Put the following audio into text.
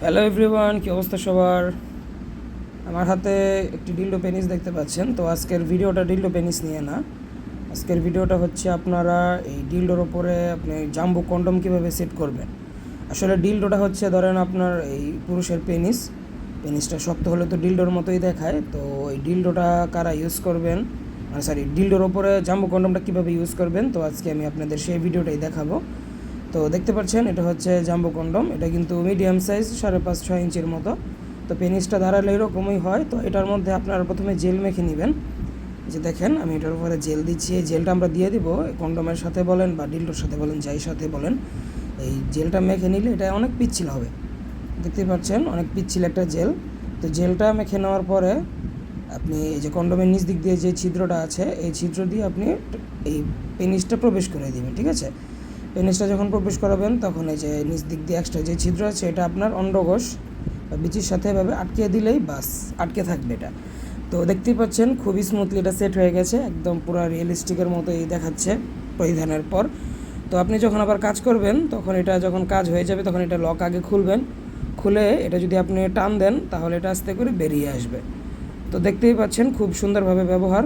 Hello everyone, কী অবস্থা সবার? আমার হাতে একটি ডিল্ডো পেনিস দেখতে পাচ্ছেন। তো আজকের ভিডিওটা ডিল্ডো পেনিস নিয়ে না, আজকের ভিডিওটা হচ্ছে আপনারা এই ডিল্ডোর ওপরে আপনি জাম্বো কন্ডম কীভাবে সেট করবেন। আসলে ডিল্ডোটা হচ্ছে ধরেন আপনার এই পুরুষের পেনিসটা শক্ত হলে তো ডিল্ডোর মতোই দেখায়। তো এই ডিল্ডোটা কারা ইউজ করবেন, মানে সরি, ডিল্ডোর ওপরে জাম্বো কন্ডমটা কীভাবে ইউজ করবেন, তো আজকে আমি আপনাদের সেই ভিডিওটাই দেখাবো। তো দেখতে পাচ্ছেন এটা হচ্ছে জাম্বো কন্ডম, এটা কিন্তু মিডিয়াম সাইজ 5.5-6 ইঞ্চির মতো। তো পেনিসটা দাঁড়ালে এরকমই হয়। তো এটার মধ্যে আপনারা প্রথমে জেল মেখে নেবেন। যে দেখেন আমি এটার উপরে জেল দিচ্ছি, এই জেলটা আমরা দিয়ে দিব কন্ডমের সাথে বলেন বা ডিল্ডোর সাথে বলেন, যাই সাথে বলেন। এই জেলটা মেখে নিলে এটা অনেক পিচ্ছিল হবে, দেখতে পাচ্ছেন অনেক পিচ্ছিল একটা জেল। তো জেলটা মেখে নেওয়ার পরে আপনি এই যে কন্ডমের নিচ দিক দিয়ে যে ছিদ্রটা আছে, এই ছিদ্র দিয়ে আপনি এই পেনিসটা প্রবেশ করে দেবেন, ঠিক আছে? পেনিসটা যখন প্রবেশ করাবেন তখন এই যে নিচ দিক দিয়ে এক্সট্রা যে ছিদ্র আছে এটা আপনার অন্ডকোষ বা বিচির সাথে এভাবে আটকে দিলেই বাস আটকে থাকবে এটা। তো দেখতেই পাচ্ছেন খুবই স্মুথলি এটা সেট হয়ে গেছে, একদম পুরো রিয়েলিস্টিকের মতোই দেখাচ্ছে পরিধানের পর। তো আপনি যখন আবার কাজ করবেন তখন এটা যখন কাজ হয়ে যাবে তখন এটা লক আগে খুলবেন, খুলে এটা যদি আপনি টান দেন তাহলে এটা আস্তে করে বেরিয়ে আসবে। তো দেখতেই পাচ্ছেন খুব সুন্দরভাবে ব্যবহার।